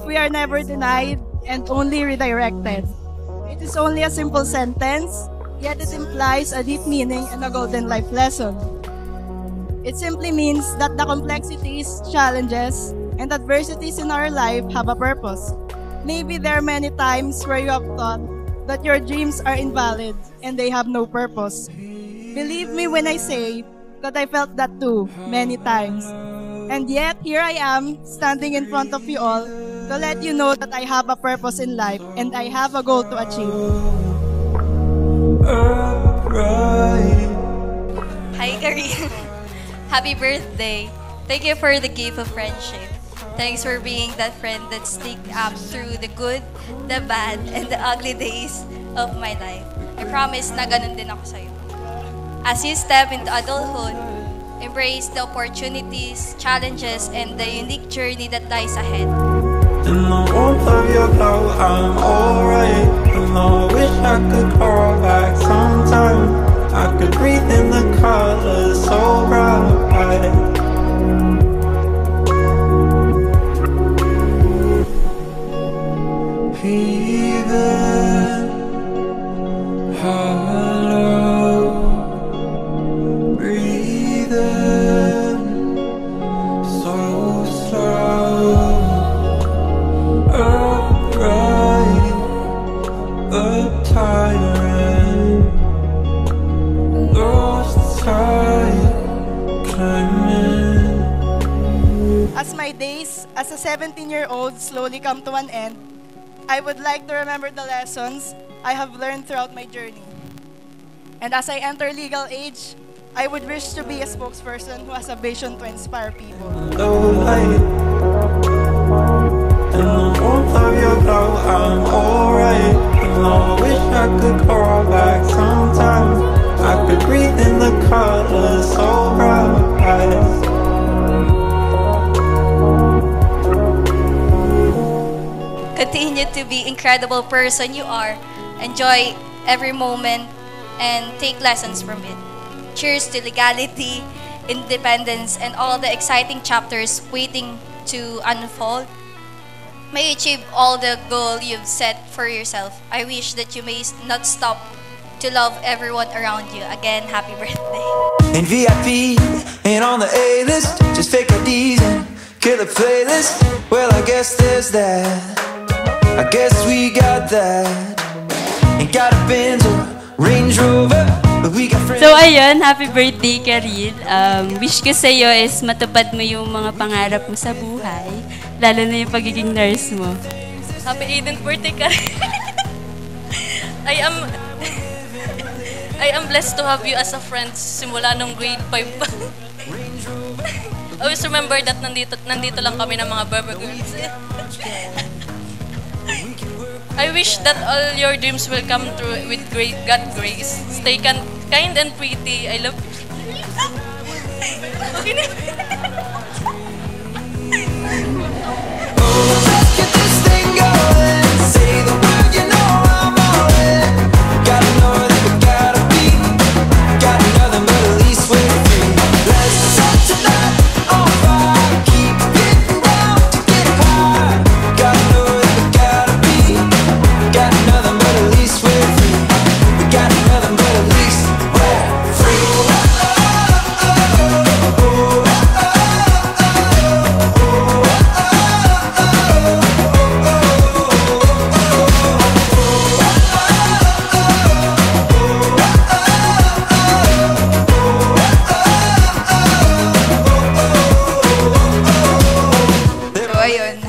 we are never denied and only redirected. It is only a simple sentence, yet it implies a deep meaning and a golden life lesson. It simply means that the complexities, challenges, and adversities in our life have a purpose. Maybe there are many times where you have thought that your dreams are invalid and they have no purpose. Believe me when I say that I felt that too many times. And yet, here I am, standing in front of you all to let you know that I have a purpose in life and I have a goal to achieve. Hi, Karine. Happy birthday. Thank you for the gift of friendship. Thanks for being that friend that stick up through the good, the bad, and the ugly days of my life. I promise na ganun din ako sa'yo. As you step into adulthood, embrace the opportunities, challenges, and the unique journey that lies ahead. In the warmth of your glow, I'm alright. And I wish I could call back sometime. I could breathe in the colors so bright. Breathing hollow, breathing so slow, upright, the tyrant, lost sight, climbing. As my days as a 17-year-old slowly come to an end, I would like to remember the lessons I have learned throughout my journey. And as I enter legal age, I would wish to be a spokesperson who has a vision to inspire people. Low light, in the warmth of your glow, I'm alright. And I wish I could call back sometime. I could breathe in the colors so bright. Continue to be incredible person you are. Enjoy every moment and take lessons from it. Cheers to legality, independence, and all the exciting chapters waiting to unfold. May you achieve all the goal you've set for yourself. I wish that you may not stop to love everyone around you. Again, happy birthday. In VIP, and on the A-list, just fake IDs and kill a playlist. Well, I guess there's that. I guess we got that. Ain't got a Benz or Range Rover, but we got friends. So ayun, happy birthday, Karine. Wish ko sa'yo is matupad mo yung mga pangarap mo sa buhay, lalo na yung pagiging nurse mo. Happy 18th birthday, Karine. I am blessed to have you as a friend simula nung grade 5 pa. Always remember that nandito lang kami ng mga Berber girls. I wish that all your dreams will come true with great God grace. Stay kind and pretty. I love you.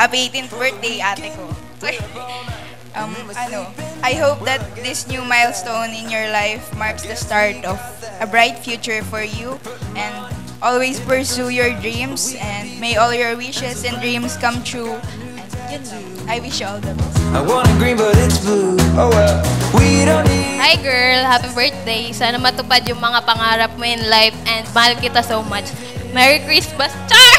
Happy 18th birthday, ate ko. I hope that this new milestone in your life marks the start of a bright future for you, and always pursue your dreams, and may all your wishes and dreams come true. And I wish you all the best. I want it green but it's blue. Oh well, we don't need. Hi girl, happy birthday. Sana matupad yung mga pangarap mo in life and mahal kita so much. Merry Christmas. Char!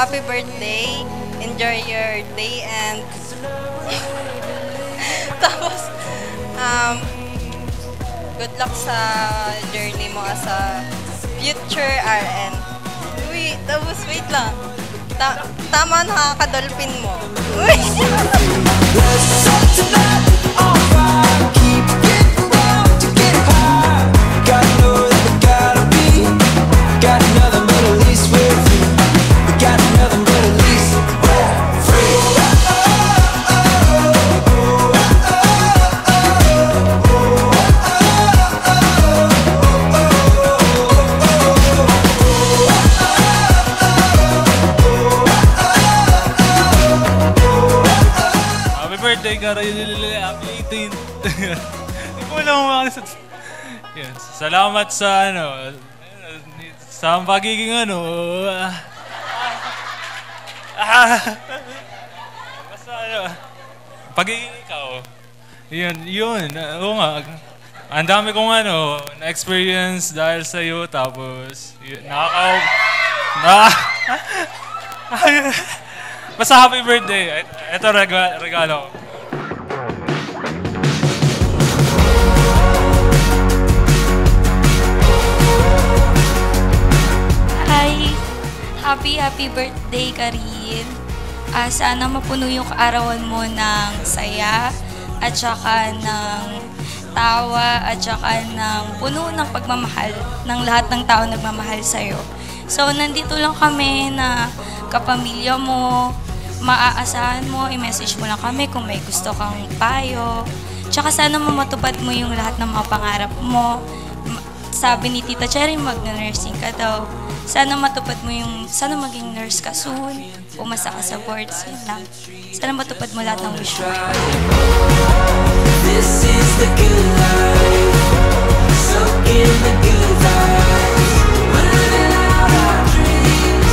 happy birthday. Enjoy your day and tapos good luck sa journey mo as a future RN. Wait lang. Tama na kadolphin mo. Uy! Let's set tonight on fire. Keep getting down to get high. Gotta know that we gotta be. Got nothing but at least we're free. We got nothing but at least we're free. Happy birthday, Karil. Happy 18th. Hindi ko alam mga yes. Salamat sa sa pagiging basta pagiging ikaw. Yun. Oo nga. Ang dami kong na-experience dahil sa iyo, tapos basta happy birthday. Ito regalo ko. Hi! Happy birthday, Karil. Sana mapuno yung kaarawan mo ng saya at saka ng tawa at saka ng puno ng pagmamahal ng lahat ng tao nagmamahal sa'yo. So, nandito lang kami na kapamilya mo, maaasahan mo, i-message mo lang kami kung may gusto kang payo. Tsaka sana matupad mo yung lahat ng mga pangarap mo. Sabi ni Tita Cherry, mag-nursing ka daw. Sana matupad mo sana maging nurse ka soon. Pumasa ka sa boards, yun lang. Sana matupad mo lahat ng wish mo. This is the good life. Soak in the good vibes. We're living out our dreams.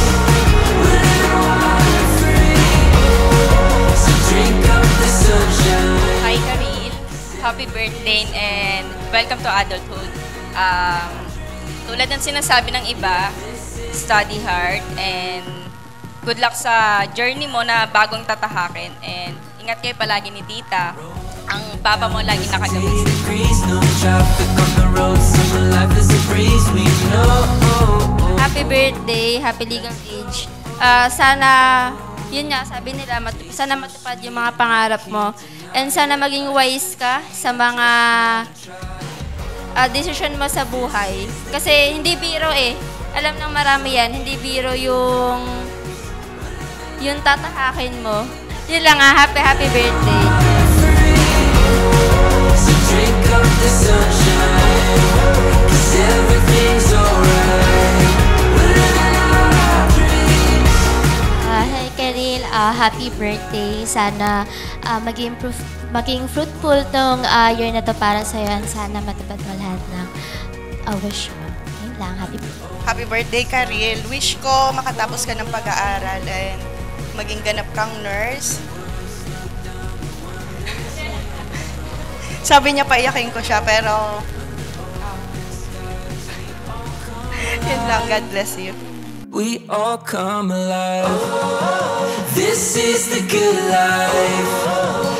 We're living wild and free. So drink up the sunshine. Hi, Karil. Happy birthday and welcome to adulthood. Tulad ng sinasabi ng iba, study hard and good luck sa journey mo na bagong tatahakin. And ingat kayo palagi ni Tita. Ang papa mo lagi nakagamis. No traffic on the road. Summer life is a breeze. We know. Happy birthday, happy legal age. Sana, yun nga, sabi nila, sana matupad yung mga pangarap mo. And sana maging wise ka sa mga decision mo sa buhay. Kasi hindi biro Alam ng marami yan, hindi biro yung tatahakin mo. Yun lang happy birthday. So drink up the sunshine. 'Cause everything's alright. We're living out our dreams. Hi Karil, happy birthday. Sana maging fruitful tong year na to para sa'yo and sana matupad mo lahat ng wish mo. Yun lang, happy birthday. Happy birthday, Karil. Wish ko makatapos ka ng pag-aaral and maging ganap kang nurse. Sabi niya paiyakin ko siya, pero yun lang. God bless you. We all come alive. This is the good life.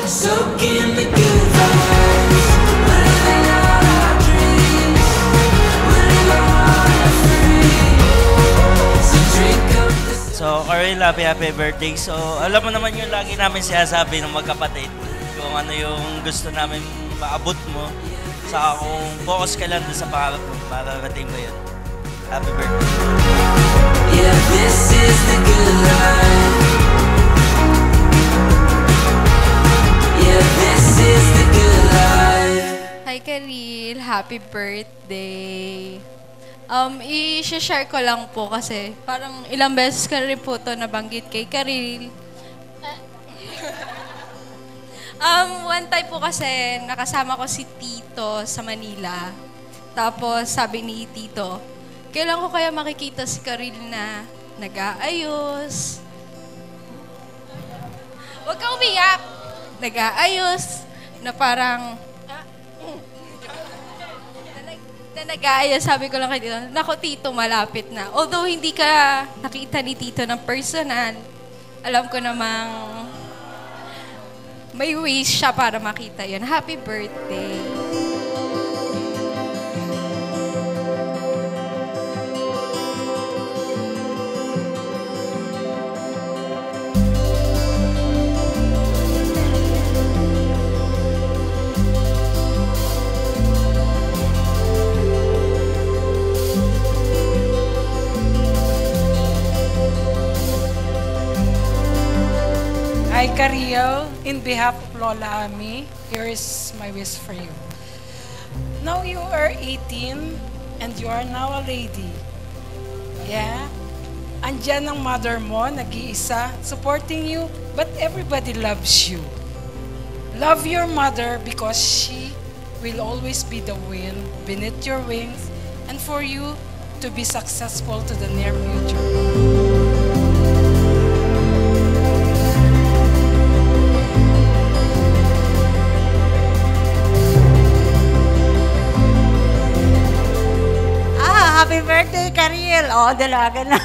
Soak in the good vibes. We're living out our dreams. We're living wild and free. So drink up the So, Karil, happy birthday. So, alam mo naman yung lagi namin sinasabi ng magkapatid. Kung ano yung gusto namin maabot mo. Saka kung focus ka lang doon sa pangarap mo, makakarating mo yun. Happy birthday. Yeah, this is the good life. Yeah, this is the good life. Hi, Karil. Happy birthday. I-share ko lang po kasi parang ilang beses ka rin po ito nabanggit kay Karil. One time po kasi nakasama ko si Tito sa Manila. Tapos sabi ni Tito, kailan ko kaya makikita si Karil na nag-aayos? Huwag ka umiyak! Nag-aayos na parang na nag-aaya, sabi ko lang kay Tito, "Nako Tito, malapit na." Although hindi ka nakita ni Tito ng personal, alam ko namang may ways siya para makita yun. Happy birthday. Hi, Karil. In behalf of Lola Ami, here is my wish for you. Now you are 18 and you are now a lady. Yeah? Andyan ang mother mo, nag-iisa, supporting you, but everybody loves you. Love your mother because she will always be the wind beneath your wings and for you to be successful to the near future. Happy birthday, Karil! Oh, dalaga na.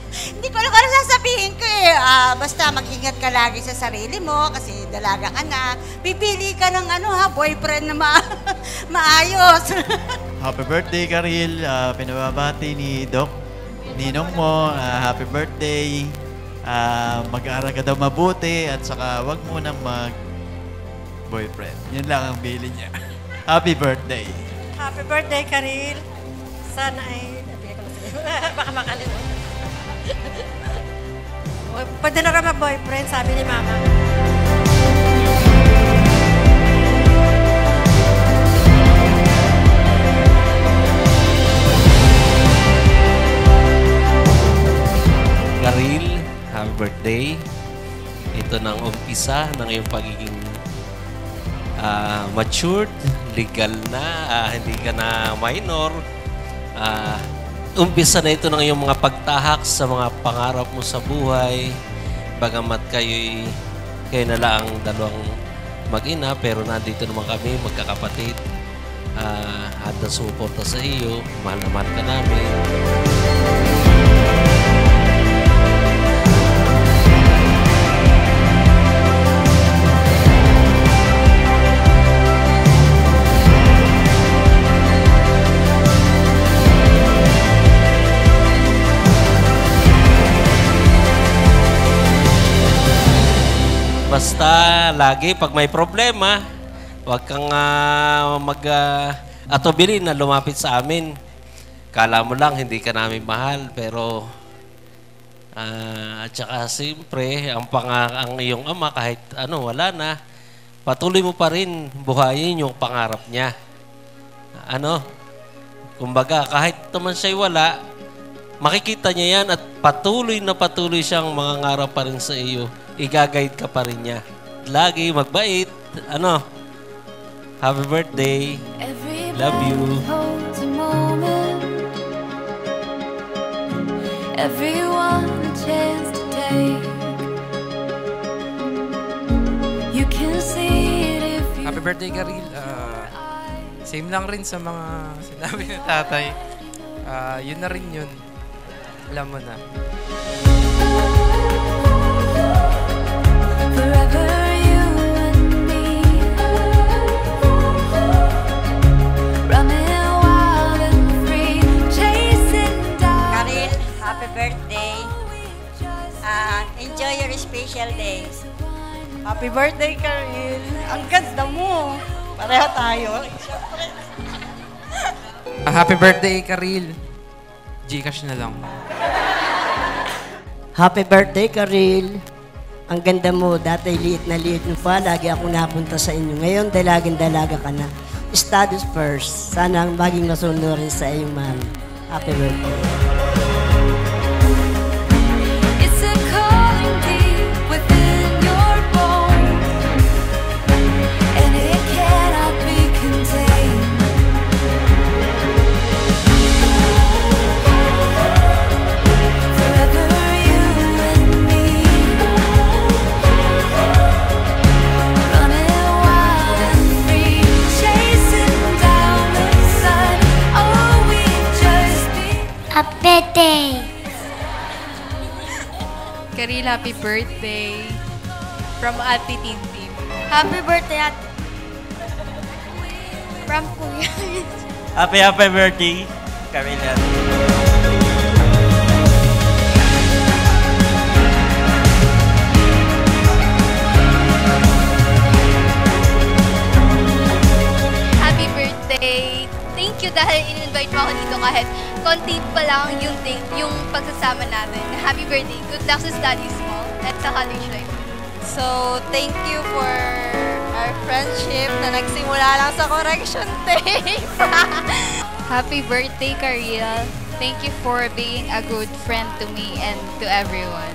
Hindi ko alam kung ano sasabihin ko eh. Basta mag-ingat ka lagi sa sarili mo kasi dalaga ka na. Pipili ka ng boyfriend na maayos. Happy birthday, Karil. Pinababati ni Doc Ninong mo. Happy birthday. Mag-aaral ka daw mabuti at saka wag mo nang mag-boyfriend. Yun lang ang bili niya. Happy birthday. Happy birthday, Karil. Sana ay, baka makalimutan. Pwede na ka mag-boyfriend, sabi ni Mama. Karil, happy birthday. Ito nang umpisa ng iyong pagiging matured, legal na, hindi ka na minor. Umpisa na ito ng iyong mga pagtahak sa mga pangarap mo sa buhay. Bagamat kayo na lang ang dalawang mag-ina, pero nandito naman kami, magkakapatid. At nasuporta sa iyo. Mahal na mahal ka namin. Basta lagi pag may problema, huwag kang mag-atubili na lumapit sa amin. Kala mo lang hindi ka namin mahal, pero at saka siyempre ang iyong ama kahit wala na, patuloy mo pa rin buhayin yung pangarap niya. Kumbaga kahit naman siya'y wala, makikita niya yan at patuloy siyang mangangarap pa rin sa iyo. I-guide ka pa rin niya. Lagi magbait. Happy birthday. Love you. Everyone a chance to take. You can see it if you... Happy birthday, Karil. Same lang rin sa mga sinabi ni tatay. Yun na rin yun. Alam mo na. Forever you and me, running wild and free, chasing down. Karil, happy birthday. Enjoy your special days. Happy birthday, Karil. Ang ganda mo. Pareho tayo. Happy birthday, Karil. Gcash na lang. Happy birthday, Karil. Ang ganda mo, dati liit na pa, lagi ako napunta sa inyo. Ngayon, dalagang-dalaga ka na. Studies first. Sana maging masunod rin sa iyong mahal. Happy birthday. It's a calling deep within your bones, and it cannot be contained. Forever you and me, running wild and free, chasing down the sun. Oh, happy birthday from Ate Tintin. Happy birthday, Ate. From Kuya. Happy birthday, Karil. Happy birthday! Thank you dahil in-invite mo ako dito kahit konti pa lang yung pagsasama natin. Happy birthday! Good luck sa studies mo at sa college life. So, thank you for our friendship na nagsimula lang sa correction tape. Happy birthday, Karil. Thank you for being a good friend to me and to everyone.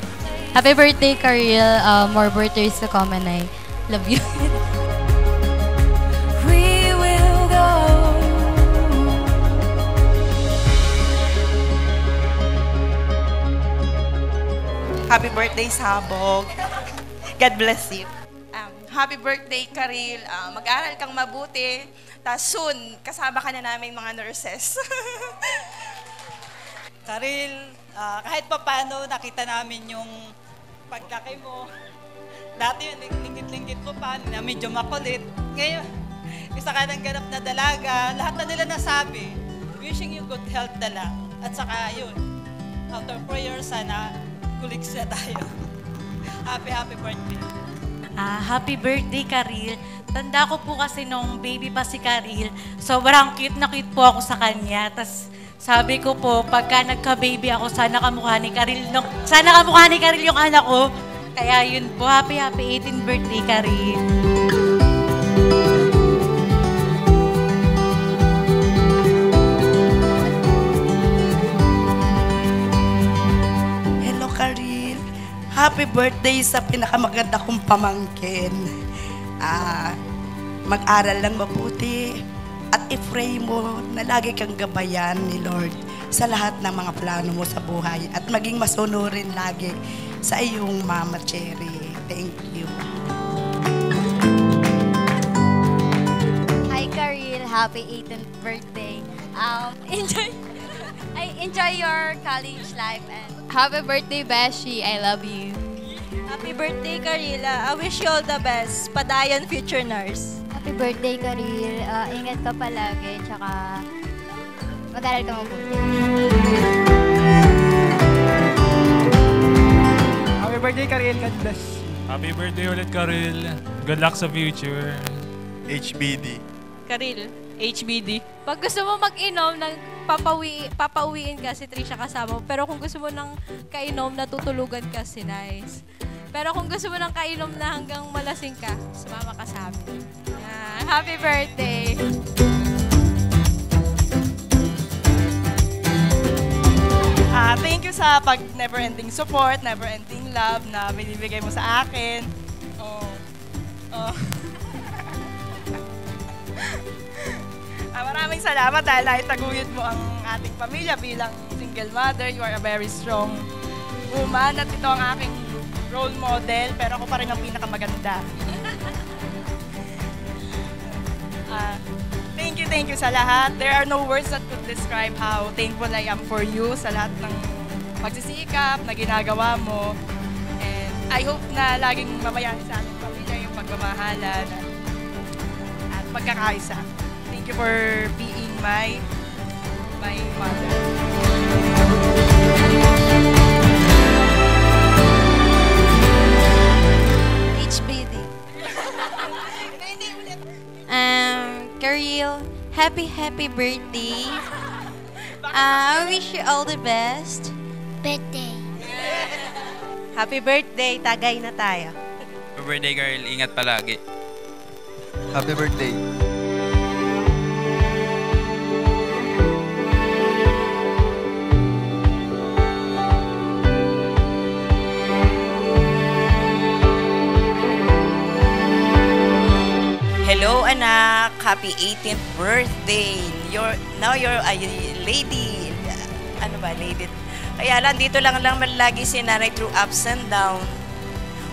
Happy birthday, Karil. More birthdays to come and I love you. We will go. Happy birthday, Sabog. God bless you. Happy birthday, Karil. Mag-aral kang mabuti. Tapos soon, kasama ka na namin mga nurses. Karil, kahit pa paano nakita namin yung pagkaki mo. Dati yun, linggit-linggit mo pa, na medyo makulit. Ngayon, isa ka ng ganap na dalaga. Lahat na nila nasabi. Wishing you good health na lang. At saka yun, out of prayer, sana kuliks na tayo. Happy birthday. Happy birthday, Karil. Tanda ko po kasi nung baby pa si Karil, sobrang cute na cute po ako sa kanya. Tapos sabi ko po, pagka nagka-baby ako, sana kamukha ni Karil yung anak ko. Kaya yun po, happy 18th birthday, Karil. Hello, Karil. Happy birthday sa pinakamaganda kong pamangkin. Mag-aral lang mabuti at i-pray mo na lagi kang gabayan ni Lord sa lahat ng mga plano mo sa buhay at maging masunurin lagi sa iyong Mama Cherry. Thank you. Hi, Karil. Happy 18th birthday. Enjoy your college life and Happy birthday, Beshi. I love you. Happy birthday, Karila. I wish you all the best. Padayon future nurse. Happy birthday, Karil. Ingat ka palagi, tsaka mag-aral ka mabuti. Happy birthday, Karil. God bless. Happy birthday ulit, Karil. Good luck sa future. HBD. Karil, HBD. Pag gusto mo mag-inom, papauwiin ka si Trisha kasama mo. Pero kung gusto mo ng kainom, natutulugan ka si Nice. Pero kung gusto mo ng kainom na hanggang malasing ka, sumama ka sa amin. Happy birthday! Thank you sa never-ending support, never-ending love na binibigay mo sa akin. Maraming salamat dahil naitaguyod mo ang ating pamilya bilang single mother. You are a very strong woman at ito ang aking role model, pero ako pa rin ang pinakamaganda. Thank you sa lahat. There are no words that could describe how thankful I am for you sa lahat ng pagsisikap na ginagawa mo. And I hope na laging mamayani sa ating pamilya yung pagmamahalan at pagkakaisa. Thank you for being my mother. HBD. Karil, happy birthday. I wish you all the best. Birthday. Happy birthday. Tagay na tayo. Happy birthday, Karil. Ingat palagi. Happy birthday. Hello, anak. Happy 18th birthday. Now you're a lady. Ano ba, lady? Kaya lang, dito lang lagi si nanay through ups and down.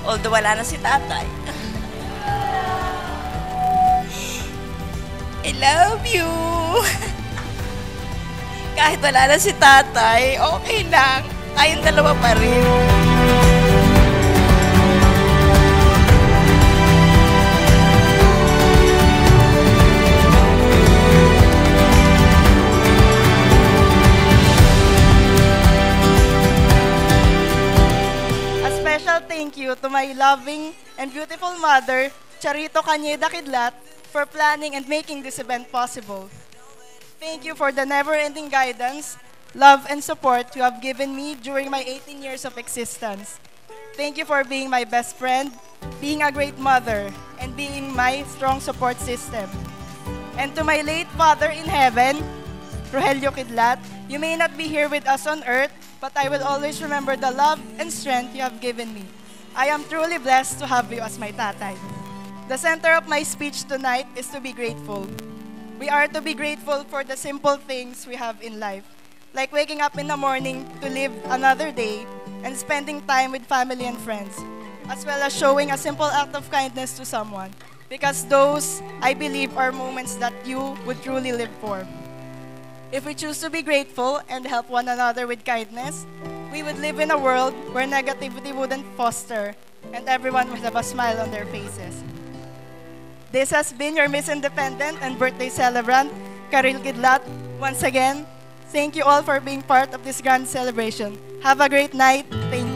Although wala na si tatay. I love you. Kahit wala na si tatay, okay lang. Tayong dalawa pa rin. special thank you to my loving and beautiful mother, Charito Cañeda Kidlat, for planning and making this event possible. Thank you for the never-ending guidance, love, and support you have given me during my 18 years of existence. Thank you for being my best friend, being a great mother, and being my strong support system. And to my late father in heaven, Rogelio Kidlat, you may not be here with us on earth, but I will always remember the love and strength you have given me. I am truly blessed to have you as my tatay. The center of my speech tonight is to be grateful. We are to be grateful for the simple things we have in life, like waking up in the morning to live another day and spending time with family and friends, as well as showing a simple act of kindness to someone, because those, I believe, are moments that you would truly live for. If we choose to be grateful and help one another with kindness, we would live in a world where negativity wouldn't foster and everyone would have a smile on their faces. This has been your Miss Independent and birthday celebrant, Karil Kidlat. Once again, thank you all for being part of this grand celebration. Have a great night. Thank you.